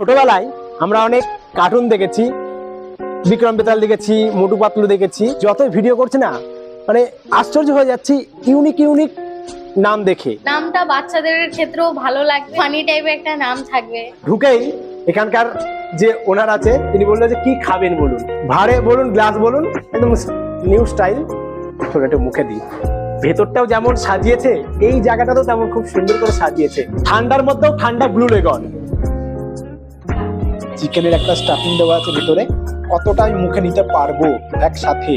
ছোটবেলায় আমরা অনেক কার্টুন দেখেছি, বিক্রম বেতাল দেখেছি, মোটু পাতলু দেখেছি। যতই ভিডিও করছি না, মানে আশ্চর্য হয়ে যাচ্ছি ইউনিক ইউনিক নাম দেখে। নামটা বাচ্চাদের ক্ষেত্রেও ভালো লাগবে, ফানি টাইপের একটা নাম থাকবে। ঢুকেই এখানকার যে ওনার আছে তিনি বললেন যে কি খাবেন বলুন, ভাড়ে বলুন, গ্লাস বলুন, একদম নিউ স্টাইল। একটু মুখে দিই, ভেতরটাও যেমন সাজিয়েছে এই জায়গাটাতেও তেমন খুব সুন্দর করে সাজিয়েছে। ঠান্ডার মধ্যেও ঠান্ডা ব্লু লেগন। চিকেনের একটা স্টাফিং দেওয়া আছে ভিতরে, কতটা আমি মুখে নিতে পারবো একসাথে।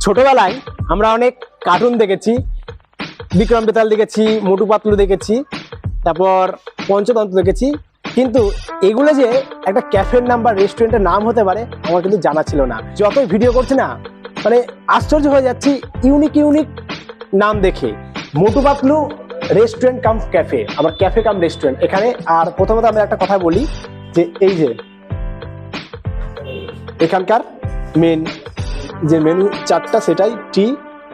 ছোটবেলায় আমরা অনেক কার্টুন দেখেছি, বিক্রম বেতাল দেখেছি, মোটু পাতলু দেখেছি, তারপর পঞ্চতন্ত্র দেখেছি, কিন্তু এগুলো যে একটা ক্যাফের নাম বা রেস্টুরেন্টের নাম হতে পারে আমার কিন্তু জানা ছিল না। যতই ভিডিও করছি না, মানে আশ্চর্য হয়ে যাচ্ছি ইউনিক ইউনিক নাম দেখে। মোটু পাতলু রেস্টুরেন্ট কাম ক্যাফে, আবার ক্যাফে কাম রেস্টুরেন্ট এখানে। আর প্রথমত আমরা একটা কথা বলি যে এই যে এখানকার মেন যে মেনু চারটা, সেটাই টি,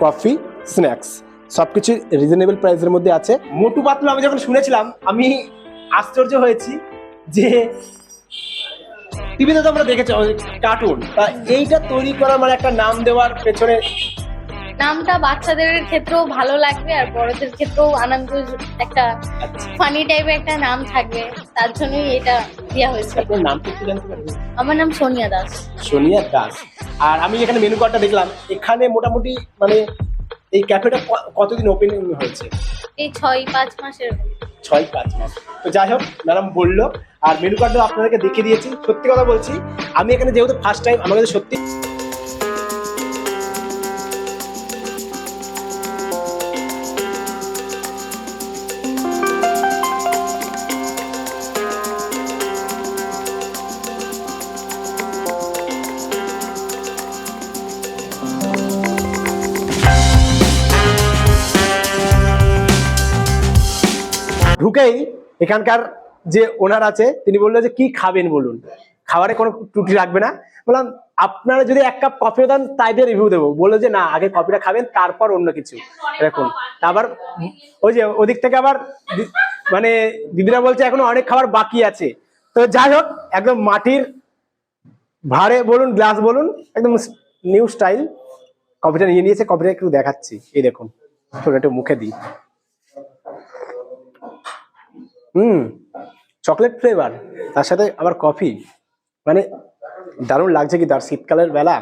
কফি, স্ন্যাক্স, সবকিছু রিজনেবল প্রাইসের মধ্যে আছে। মোটু পাতলু আমি যখন শুনেছিলাম আমি আশ্চর্য হয়েছি যে টিভিতে তো আমরা দেখেছি কার্টুন, তা এইটা তৈরি করা মানে একটা নাম দেওয়ার পেছনে। নামটা বাচ্চাদের ক্ষেত্রেও ভালো লাগবে আর বড়দের ক্ষেত্রেও আনন্দ, একটা ফানি টাইপের একটা নাম থাকবে, তার জন্যই এটা দেওয়া হয়েছে। আপনার নামটা একটু জানতে পারবেন? আমার নাম সোনিয়া দাস। সোনিয়া দাস। আর আমি যেখানে মেনু কার্ডটা দেখলাম, এখানে মোটামুটি মানে এই ক্যাফেটা কতদিন ওপেনিং হয়েছে? এই 6-5 মাসের। 6-5 মাস। তো যাই হোক, ম্যাডাম বললো, আর মেনু কার্ডটা আপনাদেরকে দেখিয়ে দিয়েছি। সত্যি কথা বলছি, আমি এখানে যেহেতু ফার্স্ট টাইম, আমার কাছে সত্যি ঢুকেই এখানকার যে ওনার আছে তিনি বললেন যে কি খাবেন বলুন, খাবারে কোনো ত্রুটি রাখবে না। বললাম আপনারা যদি 1 কাপ কফি দেন তাই দিয়ে রিভিউ দেবো। বললো যে না, আগে কফিটা খাবেন তারপর অন্য কিছু। এরকম আবার ওই যে ওদিক থেকে আবার মানে দিদিরা বলছে এখনো অনেক খাবার বাকি আছে। তো যাই হোক, একদম মাটির ভাড়ে বলুন, গ্লাস বলুন, একদম নিউ স্টাইল কফিটা নিয়ে নিয়েছে। কফিটা একটু দেখাচ্ছি, এই দেখুন, একটু মুখে দিই। চকলেট ফ্লেভার, তার সাথে আবার কফি, মানে দারুণ লাগছে কি তার শীতকালের বেলা।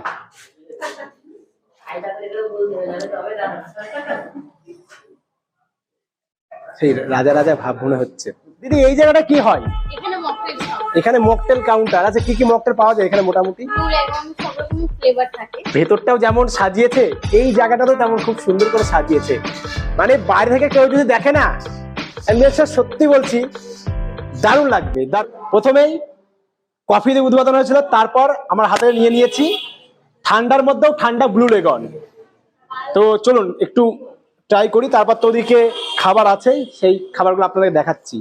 সেই রাজা রাজা ভাব মনে হচ্ছে। দিদি এই জায়গাটা কি হয়? এখানে মকটেল শপ, এখানে মকটেল কাউন্টার আছে। কি কি মকটেল পাওয়া যায় এখানে মোটামুটি? ব্লু লেমন, সব রকম ফ্লেভার থাকে। ভেতরটাও যেমন সাজিয়েছে এই জায়গাটাতেও তেমন খুব সুন্দর করে সাজিয়েছে। মানে বাইরে থেকে কেউ যদি দেখে না, আমি সত্যি বলছি দারুণ লাগবে। প্রথমেই কফি দিয়ে উদ্বোধন হয়েছিল, তারপর আমার হাতে নিয়ে নিয়েছি ঠান্ডার মধ্যেও ঠান্ডা ব্লু লেগন। তো চলুন একটু ট্রাই করি, তারপর তো ওদিকে খাবার আছে, সেই খাবারগুলো আপনাদের দেখাচ্ছি।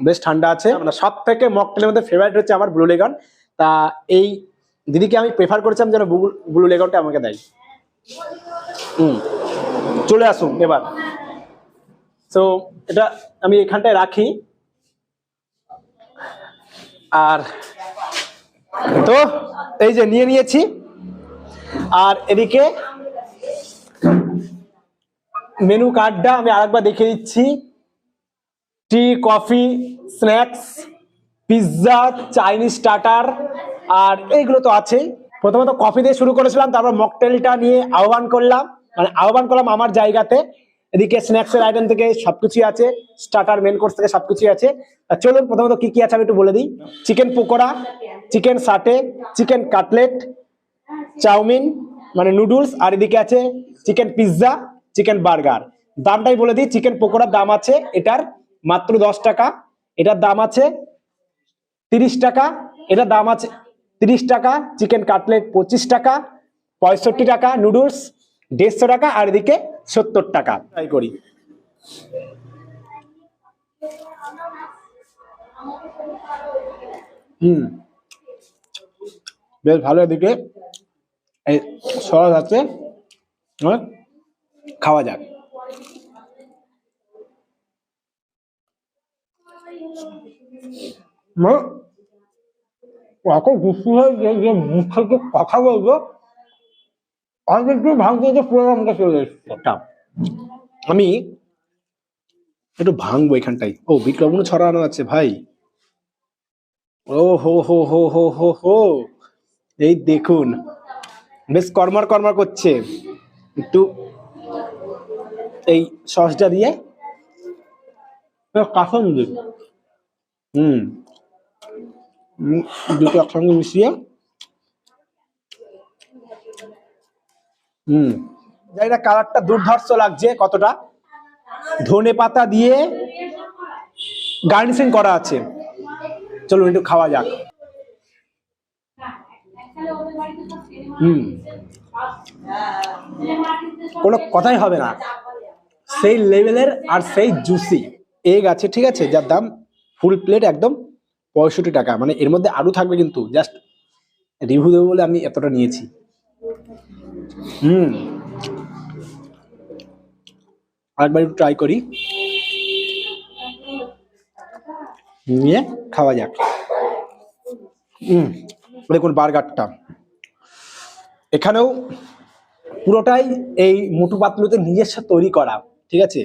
বেশ ঠান্ডা আছে। সব থেকে মকটেলের মধ্যে ফেভারিট হচ্ছে আমার ব্লু লেগন। তা এই দিদিকে আমি প্রেফার করেছিলাম যেন ব্লু লেগনটা আমাকে দেয়। চলে আসুন এবার। তো এটা আমি এখানটায় রাখি। আর তো এই যে নিয়ে নিয়েছি। আর এদিকে মেনু কার্ডটা আমি আরেকবার দেখিয়ে দিচ্ছি। Tea, coffee, snacks, pizza, Chinese starter, আর এইগুলো তো আছেই। প্রথমত কফি দিয়ে শুরু করেছিলাম, তারপর মকটেলটা নিয়ে আহ্বান করলাম আমার জায়গাতে। এদিকে স্ন্যাক্সের আইটেম থেকে সবকিছু আছে, স্টার্টার, মেন কোর্স থেকে সবকিছু আছে। চলুন প্রথমত কি কি আছে আমি একটু বলে দিই। Chicken pakora, chicken satay, chicken cutlet, chowmein মানে নুডলস, আর এদিকে আছে চিকেন পিৎজা, চিকেন বার্গার। দামটাই বলে দিই। চিকেন পকোড়ার দাম আছে এটার মাত্র 10 টাকা, এটার দাম আছে 30 টাকা, এটার দাম আছে 30 টাকা, চিকেন কাটলেট 25 টাকা, 65 টাকা, নুডলস 150 টাকা, আর এদিকে 70 টাকা। ট্রাই করি। বেশ ভালো। এদিকে এই সস আছে, খাওয়া যাক। এত খুশি হয়েছে যে মুখ থেকে কথা বলবো, অনেক একটু ভাঙতে পুরো আমাকে চলে এসছে। আমি একটু ভাঙবো এখানটাই। ও বিট লবণ ছড়ানো আছে ভাই। ও হো হো হো হো হো হো, এই দেখুন বেশ কর্মর কর্মর করছে। একটু এই সসটা দিয়ে কাসন দিই, দুটো একসঙ্গে মিশিয়ে। জানি না কালারটা দুর্ধর্ষ লাগছে কতটা। ধনে পাতা দিয়ে গার্নিশিং করা আছে। চলুন একটু খাওয়া যাক। কোনো কথাই হবে না, সেই লেভেলের আর সেই জুসি এগ আছে, ঠিক আছে, যার দাম ফুল প্লেট একদম 65 টাকা। মানে এর মধ্যে আরো থাকবে, কিন্তু জাস্ট রিভিউ দেবো বলে আমি এতটা নিয়েছি। আরেকবার একটু ট্রাই করি, নিয়ে খাওয়া যাক। দেখুন বার্গারটা এখানেও পুরোটাই এই মোটু পাতলুতে নিজস্ব তৈরি করা, ঠিক আছে।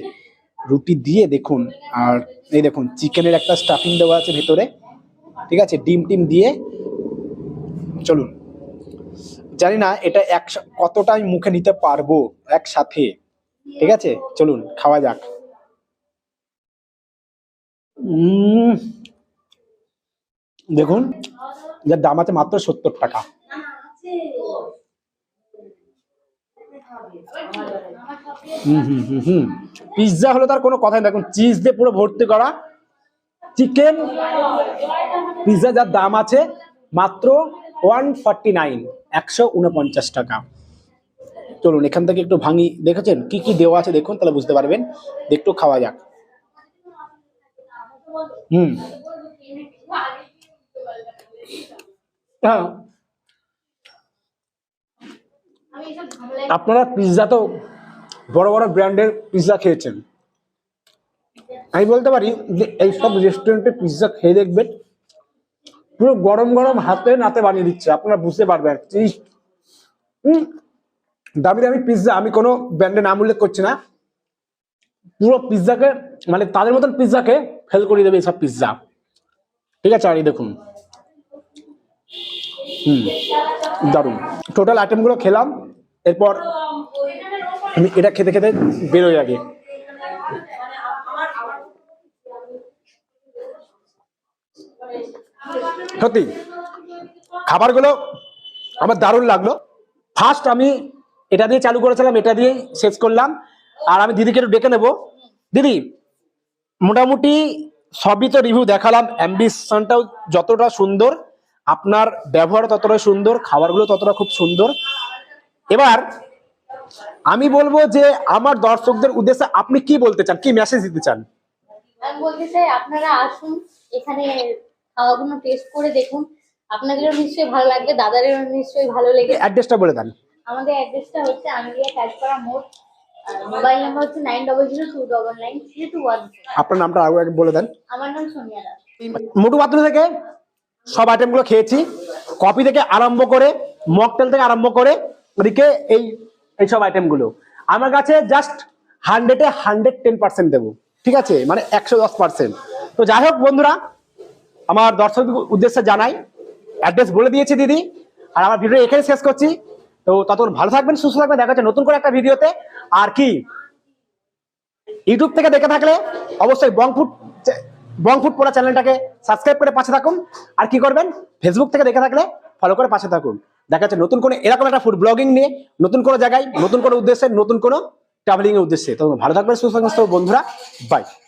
রুটি দিয়ে দেখুন, আর এই দেখুন চিকেনের একটা স্টাফিং দেওয়া আছে ভেতরে, ঠিক আছে, ডিম টিম দিয়ে। চলুন, জানি না এটা কতটাই মুখে নিতে পারবো একসাথে, ঠিক আছে, চলুন খাওয়া যাক। দেখুন যার দাম আছে মাত্র 70 টাকা। পিৎজা হলো তার কোনো কথাই, দেখুন চিজ দিয়ে পুরো ভর্তি করা চিকেন পিৎজা, যার দাম আছে মাত্র 149, 149 টাকা। চলুন এখান থেকে একটু ভাঙি, দেখেছেন কি কি দেওয়া আছে দেখুন, তাহলে বুঝতে পারবেন। একটু খাওয়া যাক। হ্যাঁ, আপনারা পিৎজা তো বড় বড় ব্র্যান্ডের পিৎজা খেয়েছেন, আমি বলতে পারি যে এইসব রেস্টুরেন্টে পিৎজা খেয়ে দেখবেন, পুরো গরম গরম হাতে নাতে বানিয়ে দিচ্ছে, আপনারা বুঝতে পারবেন। দামি দামি পিৎজা, আমি কোনো ব্র্যান্ডের নাম উল্লেখ করছি না, পুরো পিৎজাকে মানে তাদের মতন পিৎজাকে ফেল করে দেবে এইসব পিৎজা, ঠিক আছে। আর এই দেখুন দারুন। টোটাল আইটেমগুলো খেলাম, এরপর আমি এটা খেতে খেতে বেরোই আগে। সত্যি খাবারগুলো আমার দারুণ লাগলো। ফার্স্ট আমি এটা দিয়ে চালু করেছিলাম, এটা দিয়েই শেষ করলাম। আর আমি দিদিকে একটু ডেকে নেবো। দিদি, মোটামুটি সবই তো রিভিউ দেখালাম, অ্যাম্বিশনটাও যতটা সুন্দর, আপনার ব্যবহার ততটা সুন্দর, খাবারগুলো ততটা খুব সুন্দর। এবার আমি বলবো যে আমার দর্শকদের উদ্দেশ্যে আপনি কি বলতে চান, কি মেসেজ দিতে চান? আমি বলতে চাই আপনারা আসুন, এখানে খাওয়াগুলো টেস্ট করে দেখুন, আপনাদেরও নিশ্চয়ই ভালো লাগবে, দাদারেরও নিশ্চয়ই ভালো লেগে। অ্যাড্রেসটা বলে দেন। আমাদের অ্যাড্রেসটা হচ্ছে আমিলিয়া কাজপাড়া মোড়, মোবাইল নাম্বার হচ্ছে 9002993214। আপনার নামটা আগে বলে দেন। আমার নাম সোনিয়া দাস। মোটু পাতলু থেকে সব আইটেমগুলো খেয়েছি, কফি থেকে আরম্ভ করে মকটেল থেকে আরম্ভ করে ওদিকে এই সব আইটেমগুলো আমার কাছে জাস্ট 100-এ 110% দেবো, ঠিক আছে, মানে 110%। তো যাই হোক বন্ধুরা, আমার দর্শকদের উদ্দেশ্যে জানাই, অ্যাড্রেস বলে দিয়েছি দিদি, আর আমার ভিডিও এখানে শেষ করছি। তো ততক্ষণ ভালো থাকবেন, সুস্থ থাকবেন, দেখা যাচ্ছে নতুন করে একটা ভিডিওতে। আর কি ইউটিউব থেকে দেখে থাকলে অবশ্যই বংফুড পড়া চ্যানেলটাকে সাবস্ক্রাইব করে পাশে থাকুন। আর কি করবেন, ফেসবুক থেকে দেখে থাকলে ফলো করে পাশে থাকুন। দেখা যাচ্ছে নতুন কোনো এরকম একটা ফুড ব্লগিং নিয়ে, নতুন কোনো জায়গায়, নতুন কোনো উদ্দেশ্যে, নতুন কোনো ট্রাভেলিং এর উদ্দেশ্যে। তো ভালো থাকবেন, সুস্থ থাকবেন বন্ধুরা, বাই।